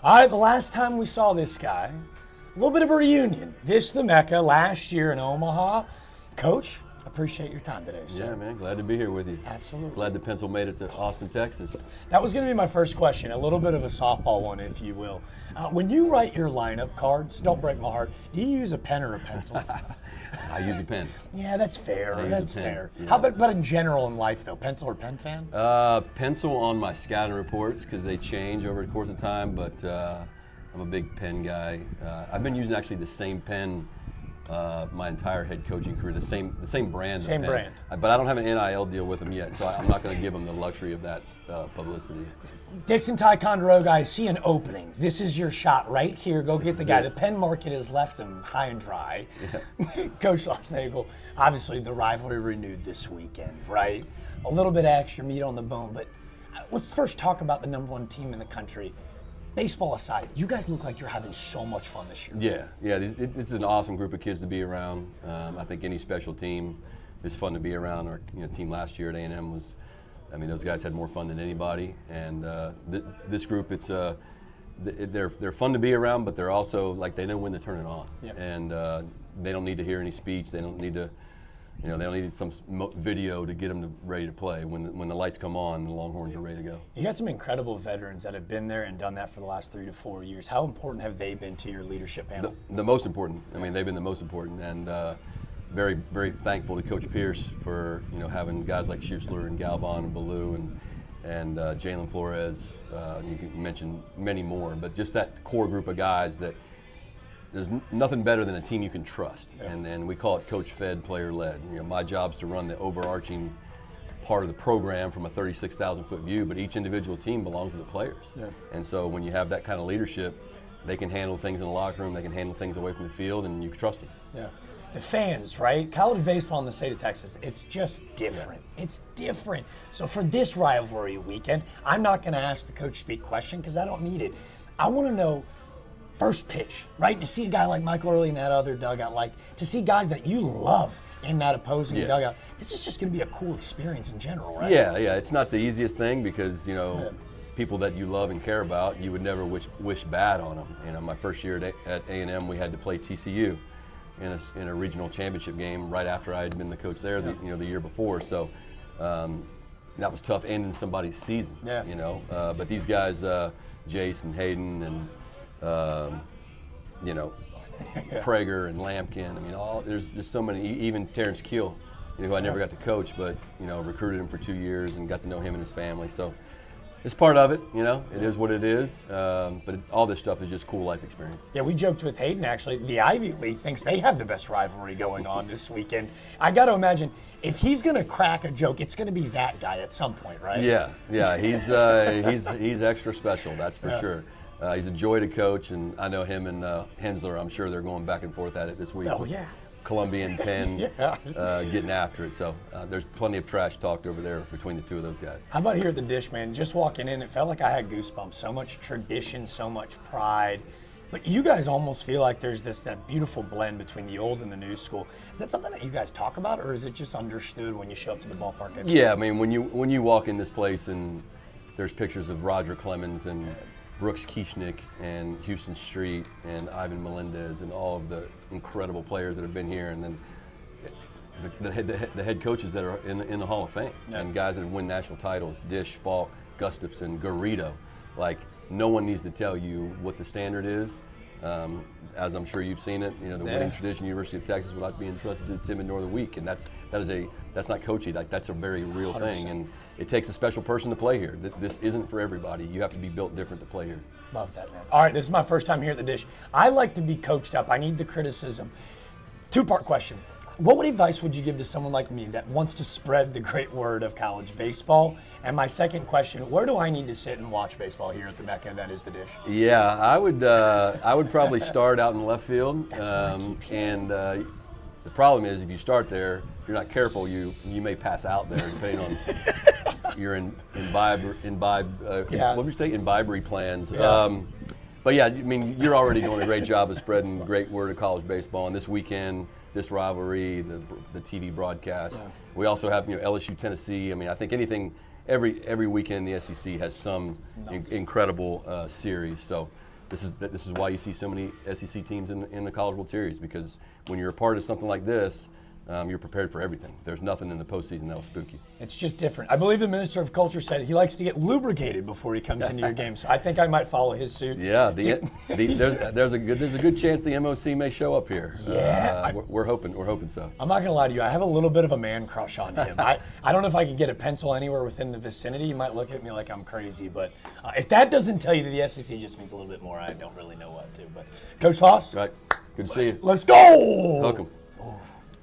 All right, the last time we saw this guy, a little bit of a reunion. This the Mecca last year in Omaha. Coach, appreciate your time today, sir. Yeah, man, glad to be here with you. Absolutely. Glad the pencil made it to Austin, Texas. That was going to be my first question, a little bit of a softball one, if you will. When you write your lineup cards, don't break my heart, do you use a pen or a pencil? I use a pen. Yeah, that's fair. That's fair. Yeah. How about in general in life, though? Pencil or pen fan? Pencil on my scouting reports because they change over the course of time, but I'm a big pen guy. I've been using actually the same pen my entire head coaching career, the same brand. Same brand. But I don't have an NIL deal with them yet, so I'm not going to give them the luxury of that publicity. Dixon Ticonderoga, I see an opening. This is your shot right here. Go get the guy. The pen market has left him high and dry. Yeah. Coach Schlossnagle, obviously the rivalry renewed this weekend, right? A little bit of extra meat on the bone, but let's first talk about the #1 team in the country. Baseball aside, you guys look like you're having so much fun this year. Yeah. This is an awesome group of kids to be around. I think any special team is fun to be around. Our team last year at A&M was, those guys had more fun than anybody. And this group, they're fun to be around, but they're also like they know when to turn it on. Yep. And they don't need to hear any speech. They don't need to. They don't need some video to get them ready to play. When the lights come on, the Longhorns are ready to go. You got some incredible veterans that have been there and done that for the last 3 to 4 years. How important have they been to your leadership panel? The most important. They've been the most important, and very, very thankful to Coach Pierce for having guys like Schussler and Galvan and Ballou and Jalen Flores. You can mention many more, but just that core group of guys that. There's nothing better than a team you can trust, yeah. And we call it coach fed, player led. My job is to run the overarching part of the program from a 36,000-foot view, but each individual team belongs to the players. Yeah. And so when you have that kind of leadership, they can handle things in the locker room, they can handle things away from the field, and you can trust them. Yeah. The fans, right? College baseball in the state of Texas, it's just different. Yeah. It's different. So for this rivalry weekend, I'm not going to ask the coach speak question because I don't need it. I want to know. First pitch, right? To see a guy like Michael Early in that other dugout, like to see guys that you love in that opposing dugout. This is just going to be a cool experience in general, right? Yeah. It's not the easiest thing because, people that you love and care about, you would never wish bad on them. My first year at A&M, we had to play TCU in a regional championship game right after I had been the coach there, the year before. So that was tough ending somebody's season, But these guys, Jace and Hayden and Prager and Lampkin. There's just so many. Even Terrence Keel, who I never got to coach, but recruited him for 2 years and got to know him and his family. So it's part of it. It is what it is. But all this stuff is just cool life experience. Yeah, we joked with Hayden actually. The Ivy League thinks they have the best rivalry going on this weekend. I got to imagine if he's going to crack a joke, it's going to be that guy at some point, right? Yeah. He's extra special. That's for sure. He's a joy to coach, and I know him and Hensler, I'm sure they're going back and forth at it this week. Oh, yeah. Colombian Penn getting after it. So there's plenty of trash talked over there between the two of those guys. How about here at the Dish, man? Just walking in, it felt like I had goosebumps. So much tradition, so much pride. But you guys almost feel like there's that beautiful blend between the old and the new school. Is that something that you guys talk about, or is it just understood when you show up to the ballpark? Yeah, when you walk in this place and there's pictures of Roger Clemens and Brooks Kieschnick and Houston Street and Ivan Melendez and all of the incredible players that have been here, and then the head coaches that are in the Hall of Fame, and guys that have won national titles, Dish, Falk, Gustafson, Garrido. Like, no one needs to tell you what the standard is. As I'm sure you've seen it, the winning tradition, University of Texas, without being entrusted to the Timid Northern Week, and that's not coachy. Like, that's a very real 100%. Thing, and it takes a special person to play here. This isn't for everybody. You have to be built different to play here. Love that, man. All right, this is my first time here at the Dish. I like to be coached up. I need the criticism. 2-part question. What advice would you give to someone like me that wants to spread the great word of college baseball? And my second question, where do I need to sit and watch baseball here at the Mecca that is the Dish? Yeah, I would probably start out in left field. The problem is if you start there, if you're not careful, you may pass out there depending on your what would you say, imbibery plans. Yeah. But yeah, you're already doing a great job of spreading the great word of college baseball. And this weekend, this rivalry, the TV broadcast. Yeah. We also have LSU, Tennessee. I think anything, every weekend the SEC has some incredible series. So this is why you see so many SEC teams in the College World Series, because when you're a part of something like this, you're prepared for everything. There's nothing in the postseason that'll spook you. It's just different. I believe the Minister of Culture said he likes to get lubricated before he comes into your game, so I think I might follow his suit. Yeah, there's a good chance the MOC may show up here. Yeah, we're hoping so. I'm not gonna lie to you. I have a little bit of a man crush on him. I don't know if I could get a pencil anywhere within the vicinity. You might look at me like I'm crazy, but if that doesn't tell you that the SEC just means a little bit more, I don't really know what to. But Coach Schloss, Right, good to see you. Let's go. Welcome.